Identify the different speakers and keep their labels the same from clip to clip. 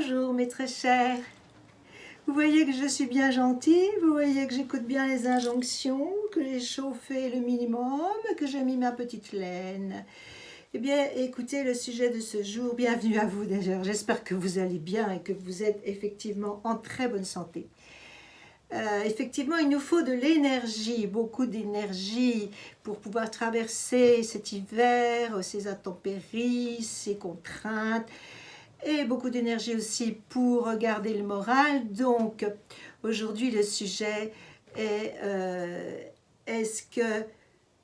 Speaker 1: Bonjour mes très chers. Vous voyez que je suis bien gentille, vous voyez que j'écoute bien les injonctions, que j'ai chauffé le minimum, que j'ai mis ma petite laine. Eh bien, écoutez le sujet de ce jour. Bienvenue à vous d'ailleurs. J'espère que vous allez bien et que vous êtes effectivement en très bonne santé. Effectivement, il nous faut de l'énergie, beaucoup d'énergie pour pouvoir traverser cet hiver, ces intempéries, ces contraintes, et beaucoup d'énergie aussi pour garder le moral. Donc, aujourd'hui, le sujet est est-ce que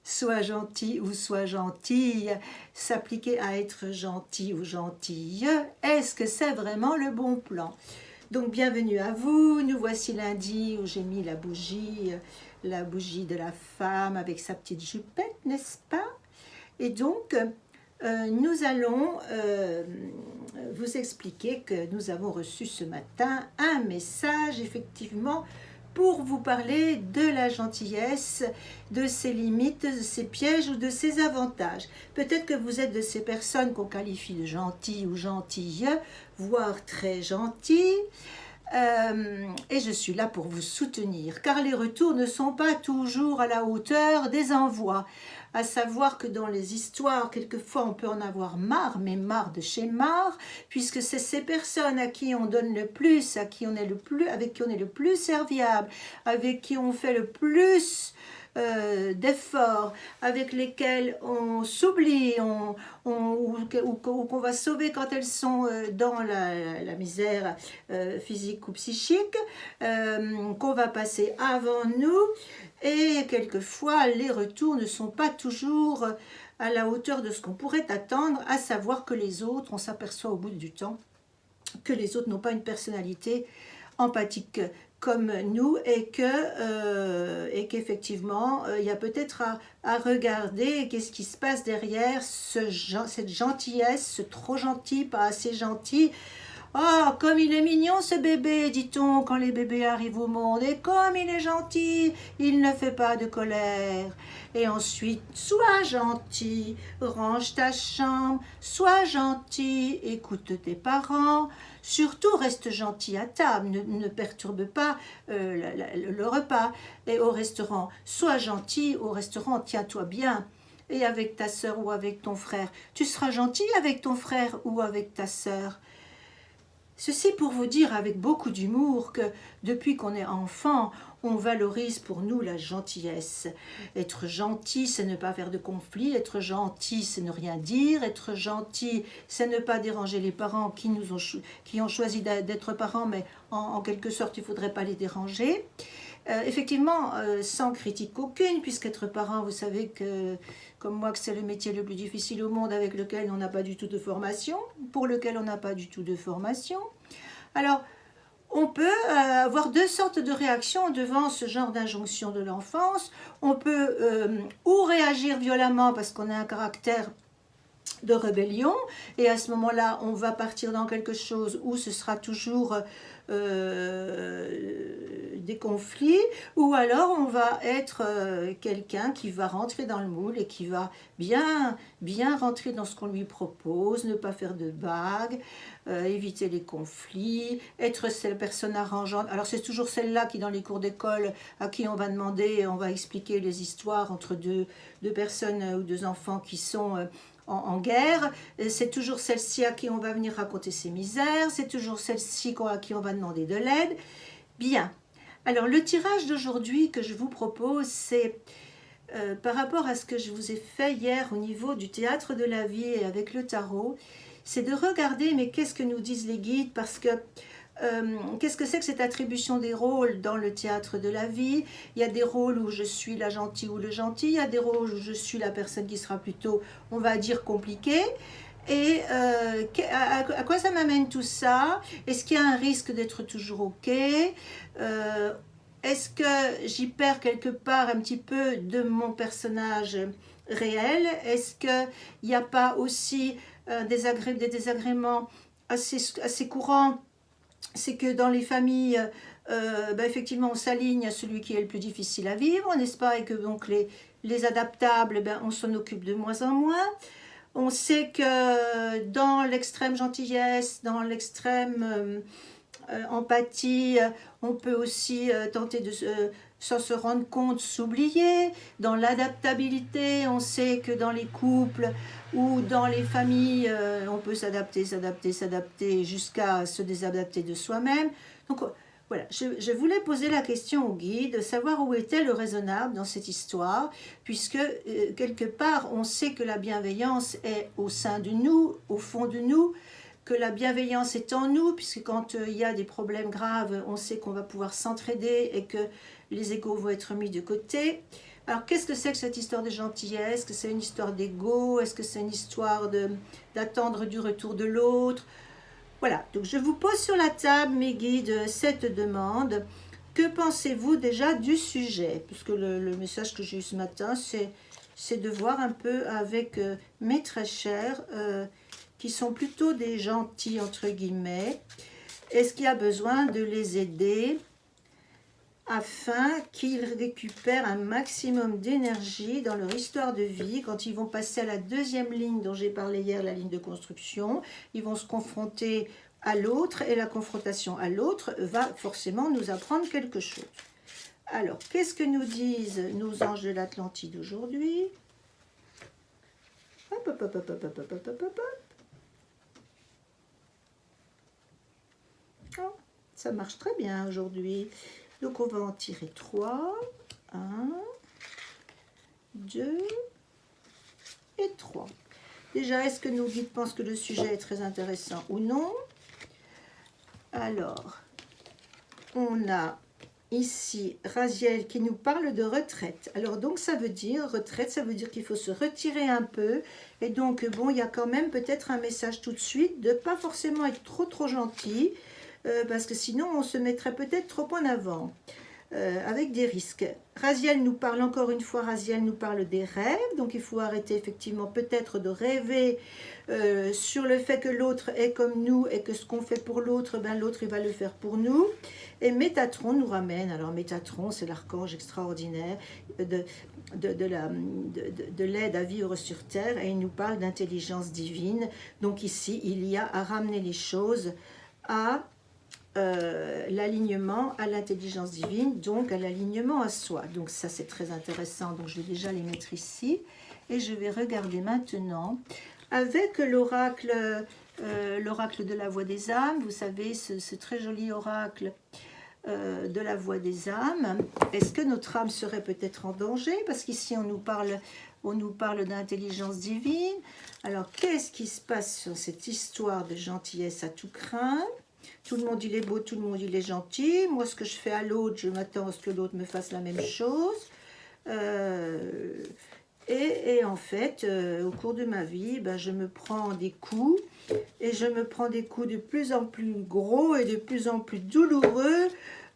Speaker 1: soit gentil ou soit gentille, s'appliquer à être gentil ou gentille, est-ce que c'est vraiment le bon plan? Donc bienvenue à vous, nous voici lundi où j'ai mis la bougie de la femme avec sa petite jupette, n'est-ce pas? Et donc nous allons vous expliquer que nous avons reçu ce matin un message effectivement pour vous parler de la gentillesse, de ses limites, de ses pièges ou de ses avantages. Peut-être que vous êtes de ces personnes qu'on qualifie de gentilles ou gentilles, voire très gentilles. Et je suis là pour vous soutenir, car les retours ne sont pas toujours à la hauteur des envois. À savoir que dans les histoires, quelquefois on peut en avoir marre, mais marre de chez marre, puisque c'est ces personnes à qui on donne le plus, à qui on est le plus, avec qui on est le plus serviable, avec qui on fait le plus d'efforts, avec lesquels on s'oublie, ou qu'on va sauver quand elles sont dans la misère physique ou psychique, qu'on va passer avant nous, et quelquefois les retours ne sont pas toujours à la hauteur de ce qu'on pourrait attendre, à savoir que les autres, on s'aperçoit au bout du temps que les autres n'ont pas une personnalité empathique comme nous, et qu'effectivement il y a peut-être à regarder qu'est-ce qui se passe derrière cette gentillesse, ce trop gentil, pas assez gentil. Oh, comme il est mignon ce bébé, dit-on quand les bébés arrivent au monde, et comme il est gentil, il ne fait pas de colère. Et ensuite, sois gentil, range ta chambre, sois gentil, écoute tes parents, surtout reste gentil à table, ne perturbe pas le repas. Et au restaurant, sois gentil, au restaurant, tiens-toi bien. Et avec ta sœur ou avec ton frère, tu seras gentil avec ton frère ou avec ta sœur. Ceci pour vous dire avec beaucoup d'humour que depuis qu'on est enfant, on valorise pour nous la gentillesse. Être gentil, c'est ne pas faire de conflit. Être gentil, c'est ne rien dire. Être gentil, c'est ne pas déranger les parents qui ont choisi d'être parents, mais en quelque sorte, il ne faudrait pas les déranger. Effectivement, sans critique aucune, puisqu'être parent, vous savez que, comme moi, que c'est le métier le plus difficile au monde, avec lequel on n'a pas du tout de formation, pour lequel on n'a pas du tout de formation. Alors, on peut avoir deux sortes de réactions devant ce genre d'injonction de l'enfance. On peut ou réagir violemment parce qu'on a un caractère de rébellion, et à ce moment-là, on va partir dans quelque chose où ce sera toujours des conflits, ou alors on va être quelqu'un qui va rentrer dans le moule et qui va bien rentrer dans ce qu'on lui propose, ne pas faire de vagues, éviter les conflits, être cette personne arrangeante. Alors c'est toujours celle-là qui, dans les cours d'école, à qui on va demander, on va expliquer les histoires entre deux personnes ou deux enfants qui sont en guerre. C'est toujours celle-ci à qui on va venir raconter ses misères, c'est toujours celle-ci à qui on va demander de l'aide. Bien. Alors le tirage d'aujourd'hui que je vous propose, c'est par rapport à ce que je vous ai fait hier au niveau du théâtre de la vie et avec le tarot, c'est de regarder mais qu'est-ce que nous disent les guides, parce que qu'est-ce que c'est que cette attribution des rôles dans le théâtre de la vie? Il y a des rôles où je suis la gentille ou le gentil, il y a des rôles où je suis la personne qui sera plutôt, on va dire, compliquée. Et à quoi ça m'amène tout ça? Est-ce qu'il y a un risque d'être toujours OK? Est-ce que j'y perds quelque part un petit peu de mon personnage réel? Est-ce qu'il n'y a pas aussi des désagréments assez courants? C'est que dans les familles, effectivement, on s'aligne à celui qui est le plus difficile à vivre, n'est-ce pas? Et que donc les adaptables, on s'en occupe de moins en moins. On sait que dans l'extrême gentillesse, dans l'extrême empathie, on peut aussi tenter de sans se rendre compte, s'oublier. Dans l'adaptabilité, on sait que dans les couples ou dans les familles, on peut s'adapter jusqu'à se désadapter de soi-même. Donc voilà, je voulais poser la question au guide, savoir où était le raisonnable dans cette histoire, puisque quelque part, on sait que la bienveillance est au sein de nous, au fond de nous, que la bienveillance est en nous, puisque quand il y a des problèmes graves, on sait qu'on va pouvoir s'entraider et que les égos vont être mis de côté. Alors, qu'est-ce que c'est que cette histoire de gentillesse? Est-ce que c'est une histoire d'ego? Est-ce que c'est une histoire d'attendre du retour de l'autre? Voilà, donc je vous pose sur la table, mes guides, cette demande. Que pensez-vous déjà du sujet? Puisque le message que j'ai eu ce matin, c'est de voir un peu avec mes très chers, qui sont plutôt des gentils, entre guillemets. Est-ce qu'il y a besoin de les aider afin qu'ils récupèrent un maximum d'énergie dans leur histoire de vie quand ils vont passer à la deuxième ligne dont j'ai parlé hier, la ligne de construction. Ils vont se confronter à l'autre et la confrontation à l'autre va forcément nous apprendre quelque chose. Alors, qu'est-ce que nous disent nos anges de l'Atlantide aujourd'hui? Hop, hop, hop, hop, hop, hop, hop, hop, hop. Oh, ça marche très bien aujourd'hui. Donc on va en tirer 3. 1, 2 et 3. Déjà, est-ce que nos guides pensent que le sujet est très intéressant ou non? Alors, on a ici Raziel qui nous parle de retraite. Alors donc ça veut dire, retraite, ça veut dire qu'il faut se retirer un peu. Et donc bon, il y a quand même peut-être un message tout de suite de pas forcément être trop gentil. Parce que sinon on se mettrait peut-être trop en avant, avec des risques. Raziel nous parle encore une fois, Raziel nous parle des rêves, donc il faut arrêter effectivement peut-être de rêver sur le fait que l'autre est comme nous et que ce qu'on fait pour l'autre, ben l'autre il va le faire pour nous. Et Métatron nous ramène, alors Métatron c'est l'archange extraordinaire de l'aide à vivre sur Terre et il nous parle d'intelligence divine. Donc ici il y a à ramener les choses à l'alignement à l'intelligence divine, donc à l'alignement à soi. Donc ça c'est très intéressant, donc je vais déjà les mettre ici et je vais regarder maintenant avec l'oracle de la voix des âmes. Vous savez, ce très joli oracle de la voix des âmes. Est-ce que notre âme serait peut-être en danger? Parce qu'ici on nous parle d'intelligence divine. Alors qu'est-ce qui se passe sur cette histoire de gentillesse à tout craint? Tout le monde il est beau, tout le monde il est gentil. Moi ce que je fais à l'autre, je m'attends à ce que l'autre me fasse la même chose. Et en fait, au cours de ma vie, ben, je me prends des coups. Et je me prends des coups de plus en plus gros et de plus en plus douloureux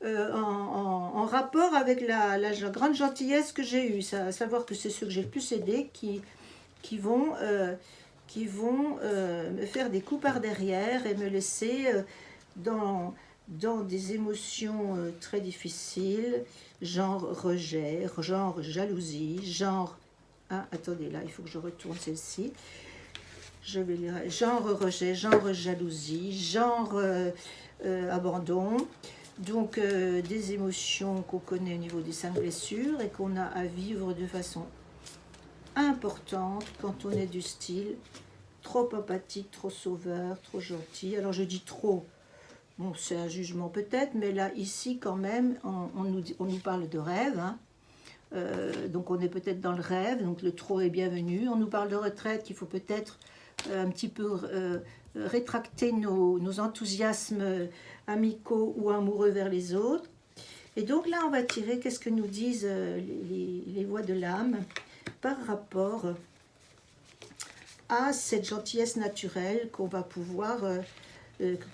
Speaker 1: en rapport avec la grande gentillesse que j'ai eue. À savoir que c'est ceux que j'ai le plus aidé qui vont me faire des coups par derrière et me laisser dans des émotions très difficiles, genre rejet, genre jalousie, genre... Ah, attendez, là, il faut que je retourne celle-ci. Je vais lire. Genre rejet, genre jalousie, genre abandon. Donc, des émotions qu'on connaît au niveau des 5 blessures et qu'on a à vivre de façon importante quand on est du style trop empathique, trop sauveur, trop gentil. Alors, je dis trop. Bon, c'est un jugement peut-être, mais là, ici, quand même, on nous parle de rêve. Hein. Donc, on est peut-être dans le rêve, donc le trop est bienvenu. On nous parle de retraite, qu'il faut peut-être un petit peu rétracter nos enthousiasmes amicaux ou amoureux vers les autres. Et donc là, on va tirer qu'est-ce que nous disent les voix de l'âme par rapport à cette gentillesse naturelle qu'on va pouvoir...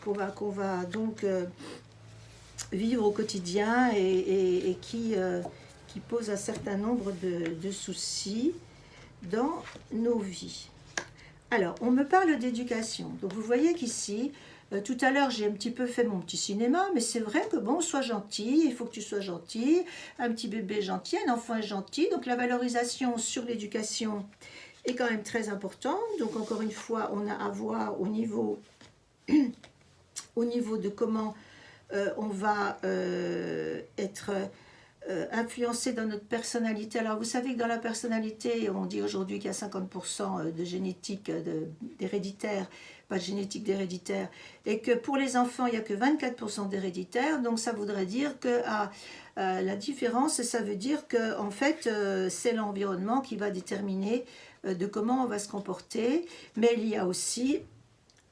Speaker 1: qu'on va donc vivre au quotidien et qui pose un certain nombre de soucis dans nos vies. Alors, on me parle d'éducation. Donc, vous voyez qu'ici, tout à l'heure, j'ai un petit peu fait mon petit cinéma, mais c'est vrai que, bon, sois gentil, il faut que tu sois gentil, un petit bébé gentil, un enfant est gentil. Donc, la valorisation sur l'éducation est quand même très important. Donc encore une fois, on a à voir au niveau, de comment on va être influencé dans notre personnalité. Alors vous savez que dans la personnalité, on dit aujourd'hui qu'il y a 50% de génétique d'héréditaire, pas de génétique d'héréditaire, et que pour les enfants, il n'y a que 24% d'héréditaire. Donc ça voudrait dire que la différence, ça veut dire que en fait, c'est l'environnement qui va déterminer de comment on va se comporter. Mais il y a aussi,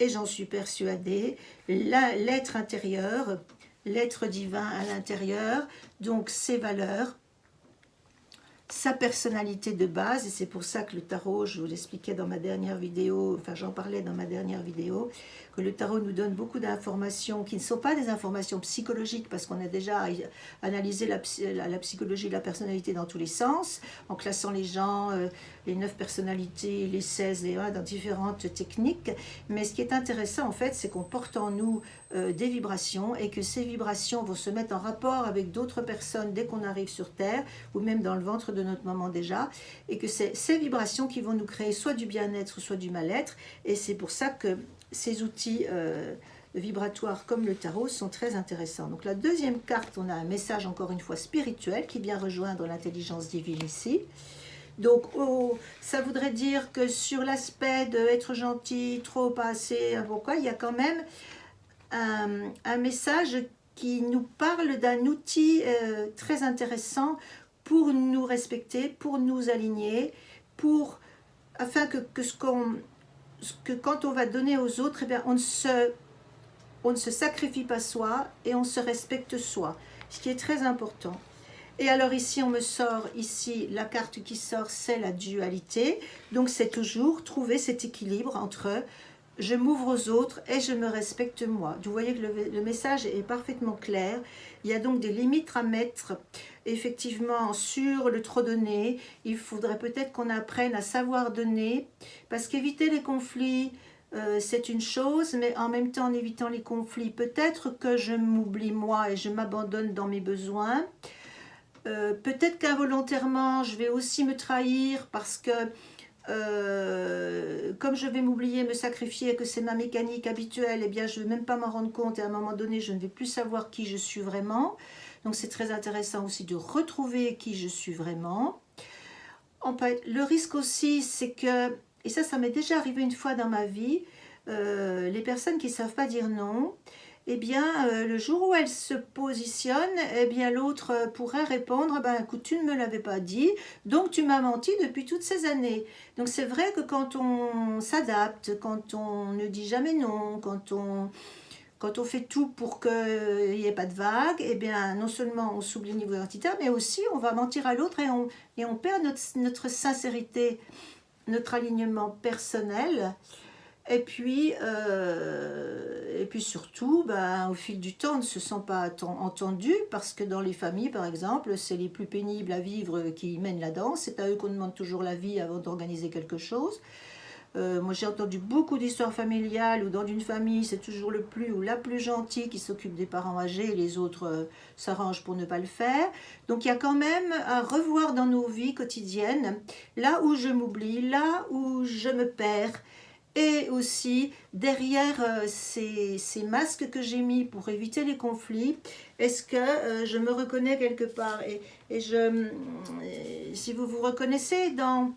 Speaker 1: et j'en suis persuadée, l'être intérieur, l'être divin à l'intérieur, donc ses valeurs, sa personnalité de base, et c'est pour ça que le tarot, je vous l'expliquais dans ma dernière vidéo, enfin j'en parlais dans ma dernière vidéo, que le tarot nous donne beaucoup d'informations qui ne sont pas des informations psychologiques, parce qu'on a déjà analysé la psychologie de la personnalité dans tous les sens, en classant les gens, les 9 personnalités, les 16, les 1 dans différentes techniques. Mais ce qui est intéressant en fait, c'est qu'on porte en nous des vibrations, et que ces vibrations vont se mettre en rapport avec d'autres personnes dès qu'on arrive sur Terre, ou même dans le ventre de notre maman déjà, et que c'est ces vibrations qui vont nous créer soit du bien-être, soit du mal-être. Et c'est pour ça que ces outils vibratoires comme le tarot sont très intéressants. Donc la deuxième carte, on a un message encore une fois spirituel qui vient rejoindre l'intelligence divine ici. Donc ça voudrait dire que sur l'aspect d'être gentil, trop, pas assez, pourquoi, il y a quand même un message qui nous parle d'un outil très intéressant pour nous respecter, pour nous aligner, afin que quand on va donner aux autres, eh bien, on ne se sacrifie pas soi et on se respecte soi, ce qui est très important. Et alors ici, on me sort, ici, la carte qui sort, c'est la dualité. Donc c'est toujours trouver cet équilibre entre je m'ouvre aux autres et je me respecte moi. Vous voyez que le message est parfaitement clair. Il y a donc des limites à mettre effectivement sur le trop donné. Il faudrait peut-être qu'on apprenne à savoir donner, parce qu'éviter les conflits, c'est une chose, mais en même temps, en évitant les conflits, peut-être que je m'oublie moi et je m'abandonne dans mes besoins. Peut-être qu'involontairement, je vais aussi me trahir parce que comme je vais m'oublier, me sacrifier, et que c'est ma mécanique habituelle, eh bien je ne vais même pas m'en rendre compte, et à un moment donné je ne vais plus savoir qui je suis vraiment. Donc c'est très intéressant aussi de retrouver qui je suis vraiment. Le risque aussi, c'est que, et ça m'est déjà arrivé une fois dans ma vie, les personnes qui ne savent pas dire non, eh bien, le jour où elle se positionne, eh bien, l'autre pourrait répondre, ben, écoute, tu ne me l'avais pas dit, donc tu m'as menti depuis toutes ces années. Donc c'est vrai que quand on s'adapte, quand on ne dit jamais non, quand on fait tout pour qu'il n'y ait pas de vague, eh bien, non seulement on s'oublie au niveau identitaire, mais aussi on va mentir à l'autre et on perd notre sincérité, notre alignement personnel. Et puis surtout, ben, au fil du temps, on ne se sent pas entendu, parce que dans les familles, par exemple, c'est les plus pénibles à vivre qui mènent la danse. C'est à eux qu'on demande toujours l'avis avant d'organiser quelque chose. Moi, j'ai entendu beaucoup d'histoires familiales où dans une famille, c'est toujours le plus ou la plus gentille qui s'occupe des parents âgés et les autres s'arrangent pour ne pas le faire. Donc, il y a quand même à revoir dans nos vies quotidiennes, là où je m'oublie, là où je me perds. Et aussi, derrière ces masques que j'ai mis pour éviter les conflits, est-ce que je me reconnais quelque part? Si vous vous reconnaissez dans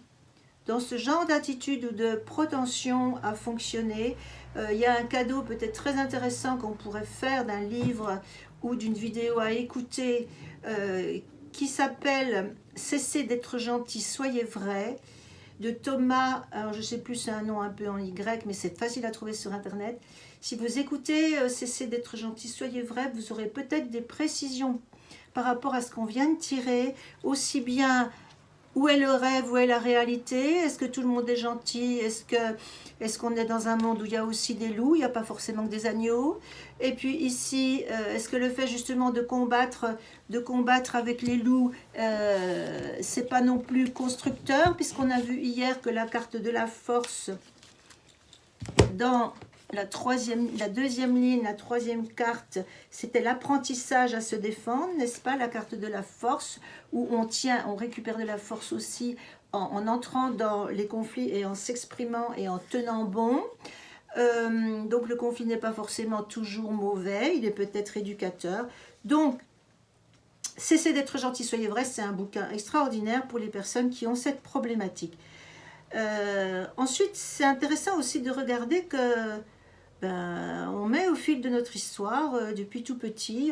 Speaker 1: ce genre d'attitude ou de protension à fonctionner, il y a un cadeau peut-être très intéressant qu'on pourrait faire d'un livre ou d'une vidéo à écouter qui s'appelle « Cessez d'être gentil, soyez vrai » de Thomas, alors je ne sais plus, c'est un nom un peu en Y, mais c'est facile à trouver sur Internet. Si vous écoutez Cessez d'être gentil, soyez vrai, vous aurez peut-être des précisions par rapport à ce qu'on vient de tirer, aussi bien où est le rêve, où est la réalité, est-ce que tout le monde est gentil, est-ce qu'on est dans un monde où il y a aussi des loups, il n'y a pas forcément que des agneaux, et puis ici, est-ce que le fait justement de combattre avec les loups, c'est pas non plus constructeur, puisqu'on a vu hier que la carte de la force dans la deuxième ligne, la troisième carte, c'était l'apprentissage à se défendre, n'est-ce pas? La carte de la force, où on récupère de la force aussi en entrant dans les conflits et en s'exprimant et en tenant bon. Donc le conflit n'est pas forcément toujours mauvais, il est peut-être éducateur. Donc, Cessez d'être gentil, soyez vrai, c'est un bouquin extraordinaire pour les personnes qui ont cette problématique. Ensuite, c'est intéressant aussi de regarder que on met au fil de notre histoire, depuis tout petit,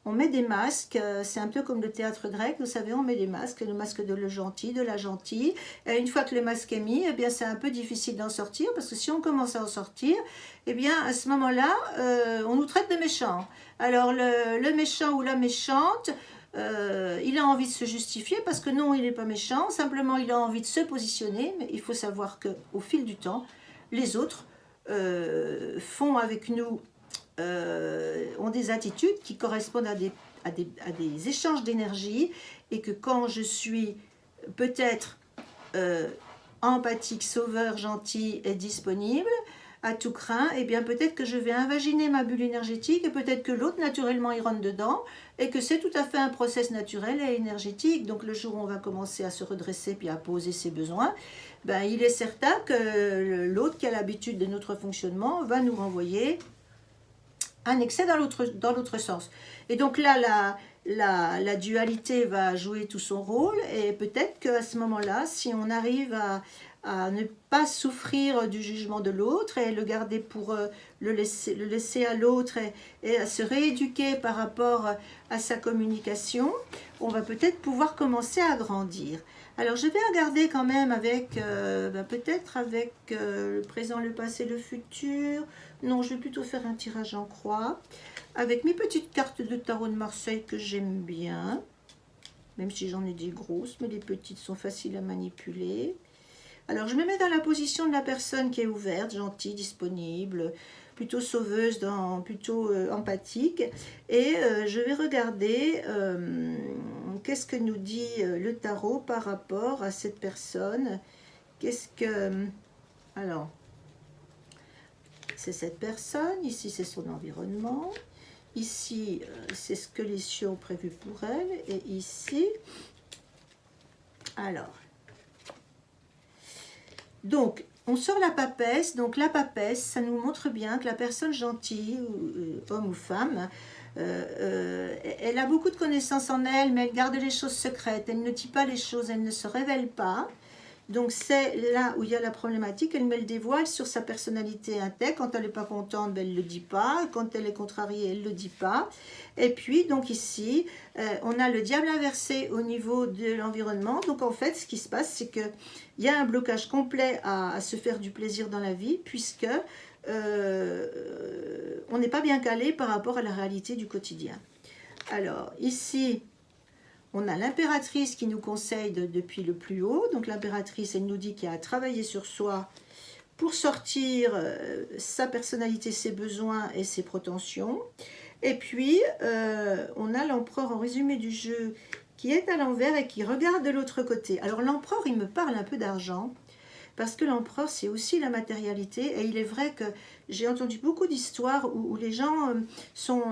Speaker 1: on met des masques, c'est un peu comme le théâtre grec, vous savez, on met des masques, le masque de le gentil, de la gentille, et une fois que le masque est mis, eh bien c'est un peu difficile d'en sortir, parce que si on commence à en sortir, eh bien à ce moment-là, on nous traite de méchants. Alors le méchant ou la méchante, il a envie de se justifier, parce que non, il n'est pas méchant, simplement il a envie de se positionner, mais il faut savoir qu'au fil du temps, les autres font avec nous, ont des attitudes qui correspondent à des échanges d'énergie, et que quand je suis peut-être empathique, sauveur, gentil et disponible, à tout craint, et bien peut-être que je vais invaginer ma bulle énergétique, et peut-être que l'autre naturellement y rentre dedans, et que c'est tout à fait un process naturel et énergétique. Donc le jour où on va commencer à se redresser puis à poser ses besoins, il est certain que l'autre qui a l'habitude de notre fonctionnement va nous renvoyer un excès dans l'autre sens. Et donc là, la dualité va jouer tout son rôle, et peut-être qu'à ce moment-là, si on arrive à ne pas souffrir du jugement de l'autre et le garder pour le laisser à l'autre, et à se rééduquer par rapport à sa communication, on va peut-être pouvoir commencer à grandir. Alors je vais regarder quand même avec, peut-être avec le présent, le passé, le futur. Non, je vais plutôt faire un tirage en croix, avec mes petites cartes de tarot de Marseille que j'aime bien, même si j'en ai des grosses, mais les petites sont faciles à manipuler. Alors je me mets dans la position de la personne qui est ouverte, gentille, disponible, plutôt sauveuse, plutôt empathique, et je vais regarder qu'est-ce que nous dit le tarot par rapport à cette personne. Qu'est-ce que... Alors, c'est cette personne, ici c'est son environnement, ici c'est ce que les cieux ont prévu pour elle, et ici, alors, donc on sort la papesse. Donc la papesse, ça nous montre bien que la personne gentille, homme ou femme, elle a beaucoup de connaissances en elle, mais elle garde les choses secrètes, elle ne dit pas les choses, elle ne se révèle pas. Donc c'est là où il y a la problématique, elle met le dévoile sur sa personnalité intègre. Quand elle n'est pas contente, elle ne le dit pas. Quand elle est contrariée, elle ne le dit pas. Et puis, donc ici, on a le diable inversé au niveau de l'environnement. Donc en fait, ce qui se passe, c'est qu'il y a un blocage complet à se faire du plaisir dans la vie, puisque on n'est pas bien calé par rapport à la réalité du quotidien. Alors ici, on a l'impératrice qui nous conseille depuis le plus haut. Donc l'impératrice, elle nous dit qu'il y a à travailler sur soi pour sortir sa personnalité, ses besoins et ses prétentions. Et puis, on a l'empereur en résumé du jeu qui est à l'envers et qui regarde de l'autre côté. Alors l'empereur, il me parle un peu d'argent, parce que l'empereur, c'est aussi la matérialité. Et il est vrai que j'ai entendu beaucoup d'histoires où les gens sont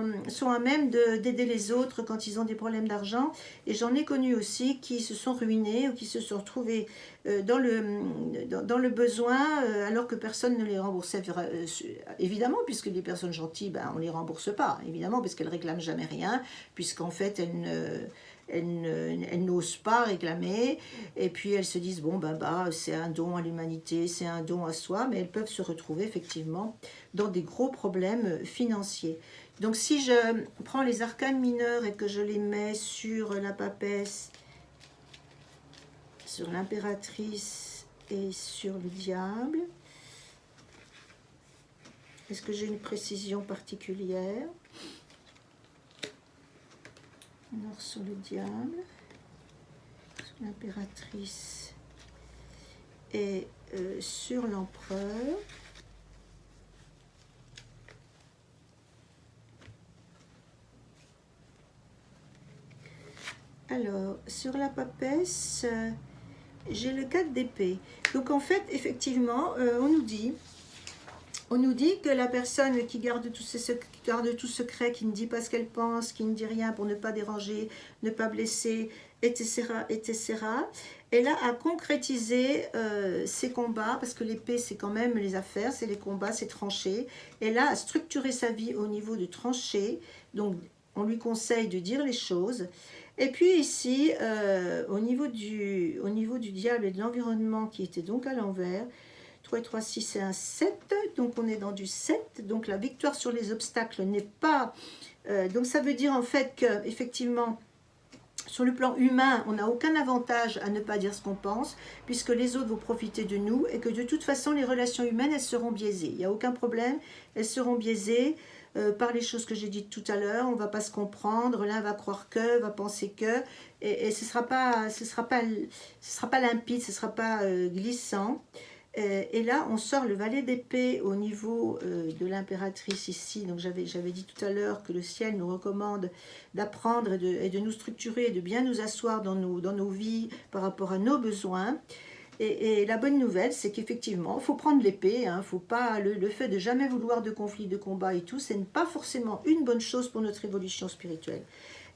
Speaker 1: à même d'aider les autres quand ils ont des problèmes d'argent. Et j'en ai connu aussi qui se sont ruinés ou qui se sont retrouvés dans le besoin, alors que personne ne les remboursait. Évidemment, puisque les personnes gentilles, on ne les rembourse pas, évidemment, parce qu'elles ne réclament jamais rien, puisqu'en fait, elles n'osent pas réclamer, et puis elles se disent bon c'est un don à l'humanité, c'est un don à soi, mais elles peuvent se retrouver effectivement dans des gros problèmes financiers. Donc si je prends les arcanes mineurs et que je les mets sur la papesse, sur l'impératrice et sur le diable, est-ce que j'ai une précision particulière? Alors sur le diable, sur l'impératrice et sur l'empereur. Alors, sur la papesse, j'ai le 4 d'épée. Donc en fait, effectivement, on nous dit que la personne qui garde tout secret, qui ne dit pas ce qu'elle pense, qui ne dit rien pour ne pas déranger, ne pas blesser, etc., etc. Et là, à concrétiser ses combats, parce que l'épée, c'est quand même les affaires, c'est les combats, c'est trancher. Et là, à structurer sa vie au niveau de trancher. Donc, on lui conseille de dire les choses. Et puis ici, au niveau du diable et de l'environnement qui était donc à l'envers, 3 et 3, 6 et un 7. Donc, on est dans du 7. Donc, la victoire sur les obstacles n'est pas... donc, ça veut dire en fait que effectivement, sur le plan humain, on n'a aucun avantage à ne pas dire ce qu'on pense, puisque les autres vont profiter de nous, et que de toute façon, les relations humaines, elles seront biaisées. Il n'y a aucun problème, elles seront biaisées par les choses que j'ai dites tout à l'heure. On ne va pas se comprendre, l'un va croire que, va penser que, et ce ne sera pas limpide, ce ne sera pas glissant. Et là, on sort le valet d'épée au niveau de l'impératrice ici. Donc j'avais dit tout à l'heure que le ciel nous recommande d'apprendre et de nous structurer, et de bien nous asseoir dans nos vies par rapport à nos besoins. Et la bonne nouvelle, c'est qu'effectivement, il faut prendre l'épée. Hein, faut pas, le fait de jamais vouloir de conflit, de combat et tout, c'est pas forcément une bonne chose pour notre évolution spirituelle.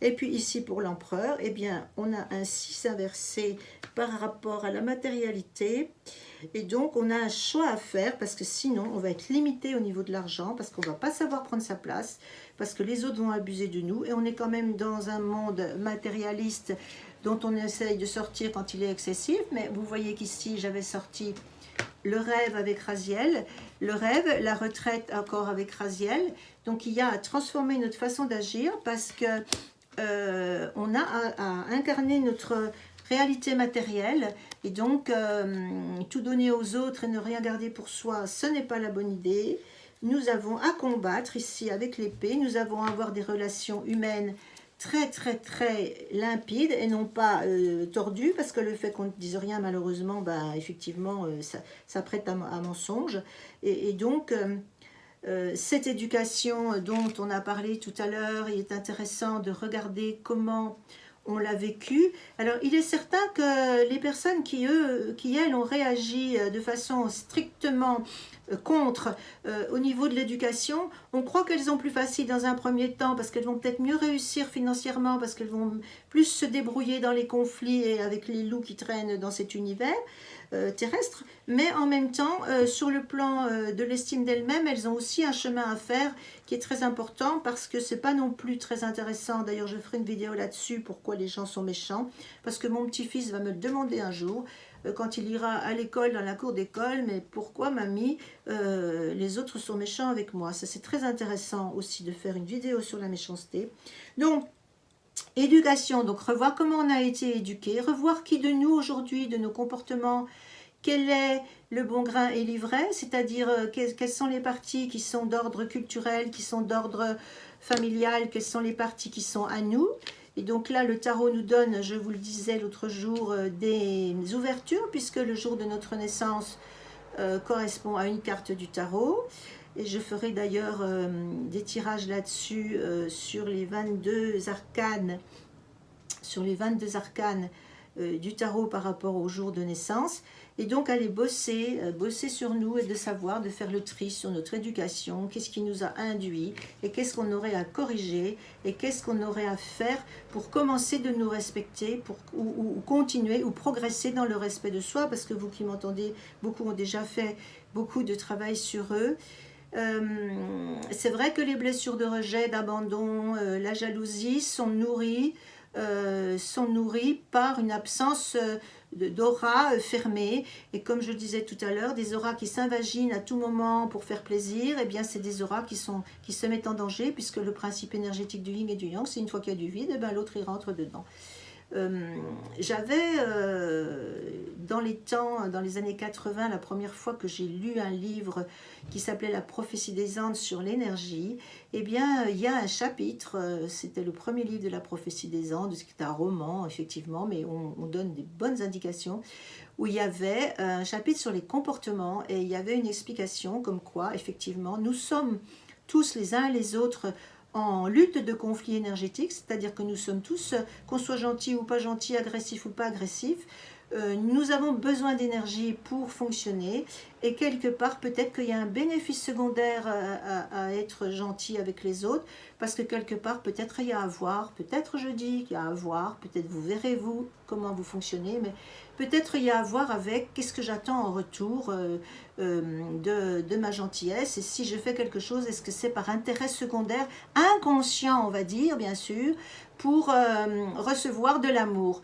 Speaker 1: Et puis ici pour l'empereur, eh bien, on a un 6 inversé par rapport à la matérialité. Et donc, on a un choix à faire parce que sinon, on va être limité au niveau de l'argent, parce qu'on ne va pas savoir prendre sa place, parce que les autres vont abuser de nous. Et on est quand même dans un monde matérialiste dont on essaye de sortir quand il est excessif. Mais vous voyez qu'ici, j'avais sorti le rêve avec Raziel, le rêve, la retraite encore avec Raziel. Donc, il y a à transformer notre façon d'agir parce que on a à incarner notre réalité matérielle, et donc tout donner aux autres et ne rien garder pour soi, ce n'est pas la bonne idée. Nous avons à combattre ici avec l'épée, nous avons à avoir des relations humaines très très très limpides et non pas tordues, parce que le fait qu'on ne dise rien malheureusement, ben, effectivement ça prête à mensonge, et donc cette éducation dont on a parlé tout à l'heure, il est intéressant de regarder comment on l'a vécu. Alors, il est certain que les personnes qui, elles, ont réagi de façon strictement contre au niveau de l'éducation, on croit qu'elles ont plus facile dans un premier temps parce qu'elles vont peut-être mieux réussir financièrement, parce qu'elles vont plus se débrouiller dans les conflits et avec les loups qui traînent dans cet univers terrestre, mais en même temps, sur le plan de l'estime d'elles-mêmes, elles ont aussi un chemin à faire qui est très important, parce que c'est pas non plus très intéressant. D'ailleurs, je ferai une vidéo là-dessus, pourquoi les gens sont méchants, parce que mon petit-fils va me le demander un jour, quand il ira à l'école, dans la cour d'école, mais pourquoi mamie, les autres sont méchants avec moi. Ça, c'est très intéressant aussi de faire une vidéo sur la méchanceté. Donc, éducation, donc revoir comment on a été éduqué, revoir qui de nous aujourd'hui, de nos comportements, quel est le bon grain et l'ivraie, c'est-à-dire quelles sont les parties qui sont d'ordre culturel, qui sont d'ordre familial, quelles sont les parties qui sont à nous. Et donc là, le tarot nous donne, je vous le disais l'autre jour, des ouvertures, puisque le jour de notre naissance correspond à une carte du tarot. Et je ferai d'ailleurs des tirages là-dessus sur les 22 arcanes, du tarot par rapport au jour de naissance. Et donc aller bosser sur nous, et de savoir, de faire le tri sur notre éducation, qu'est-ce qui nous a induit, et qu'est-ce qu'on aurait à corriger, et qu'est-ce qu'on aurait à faire pour commencer de nous respecter, ou continuer, ou progresser dans le respect de soi, parce que vous qui m'entendez, beaucoup ont déjà fait beaucoup de travail sur eux. C'est vrai que les blessures de rejet, d'abandon, la jalousie sont nourries par une absence d'aura fermée, et comme je disais tout à l'heure, des auras qui s'invaginent à tout moment pour faire plaisir, et bien c'est des auras qui se mettent en danger, puisque le principe énergétique du yin et du yang, c'est une fois qu'il y a du vide, et bien l'autre il rentre dedans. J'avais dans les années 80, la première fois que j'ai lu un livre qui s'appelait La prophétie des Andes sur l'énergie, eh bien il y a un chapitre, c'était le premier livre de la prophétie des Andes, c'est un roman effectivement, mais on donne des bonnes indications, où il y avait un chapitre sur les comportements, et il y avait une explication comme quoi effectivement nous sommes tous les uns et les autres en lutte de conflit énergétique, c'est-à-dire que nous sommes tous, qu'on soit gentil ou pas gentil, agressif ou pas agressif, nous avons besoin d'énergie pour fonctionner et quelque part peut-être qu'il y a un bénéfice secondaire à être gentil avec les autres parce que quelque part peut-être il y a à voir, peut-être je dis qu'il y a à voir, peut-être vous verrez vous comment vous fonctionnez, mais peut-être il y a à voir avec qu'est-ce que j'attends en retour de ma gentillesse et si je fais quelque chose, est-ce que c'est par intérêt secondaire, inconscient on va dire bien sûr, pour recevoir de l'amour.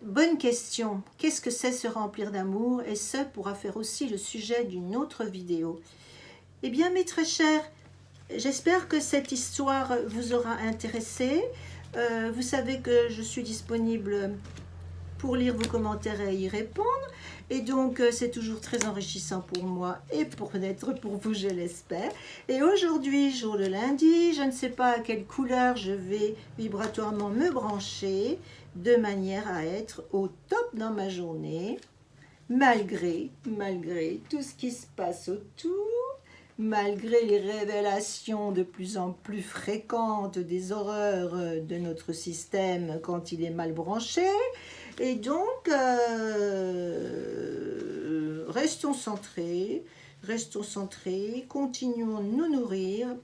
Speaker 1: Bonne question. Qu'est-ce que c'est se remplir d'amour? Et ce pourra faire aussi le sujet d'une autre vidéo. Eh bien, mes très chers, j'espère que cette histoire vous aura intéressé. Vous savez que je suis disponible pour lire vos commentaires et y répondre. Et donc, c'est toujours très enrichissant pour moi et peut-être pour vous, je l'espère. Et aujourd'hui, jour de lundi, je ne sais pas à quelle couleur je vais vibratoirement me brancher de manière à être au top dans ma journée, malgré tout ce qui se passe autour, malgré les révélations de plus en plus fréquentes des horreurs de notre système quand il est mal branché. Et donc, restons centrés, continuons de nous nourrir,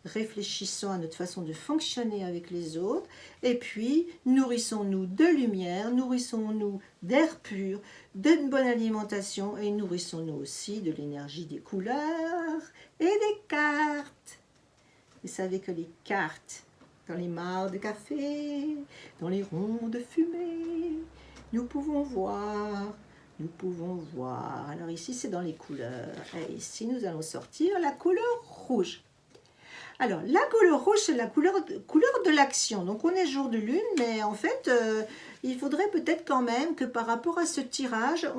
Speaker 1: réfléchissons à notre façon de fonctionner avec les autres, et puis nourrissons-nous de lumière, nourrissons-nous d'air pur, d'une bonne alimentation, et nourrissons-nous aussi de l'énergie des couleurs et des cartes. Vous savez que les cartes, dans les mares de café, dans les ronds de fumée, nous pouvons voir. Alors ici, c'est dans les couleurs. Et ici, nous allons sortir la couleur rouge. Alors, la couleur rouge, c'est la couleur de l'action. Donc, on est jour de lune, mais en fait, il faudrait peut-être quand même que par rapport à ce tirage,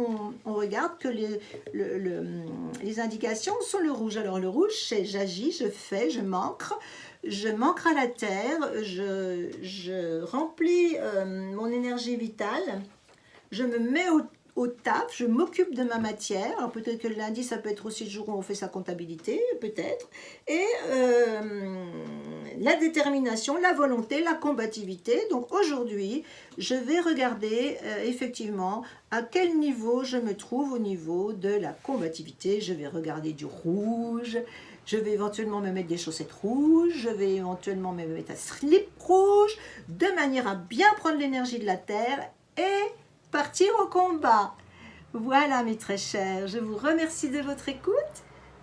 Speaker 1: on regarde que les indications sont le rouge. Alors, le rouge, c'est j'agis, je fais, je m'ancre à la terre, je remplis mon énergie vitale, je me mets au taf, je m'occupe de ma matière. Alors peut-être que le lundi, ça peut être aussi le jour où on fait sa comptabilité, peut-être. Et la détermination, la volonté, la combativité. Donc aujourd'hui, je vais regarder effectivement à quel niveau je me trouve au niveau de la combativité. Je vais regarder du rouge. Je vais éventuellement me mettre des chaussettes rouges, je vais éventuellement me mettre un slip rouge, de manière à bien prendre l'énergie de la terre et partir au combat. Voilà mes très chers, je vous remercie de votre écoute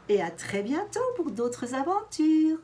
Speaker 1: et à très bientôt pour d'autres aventures.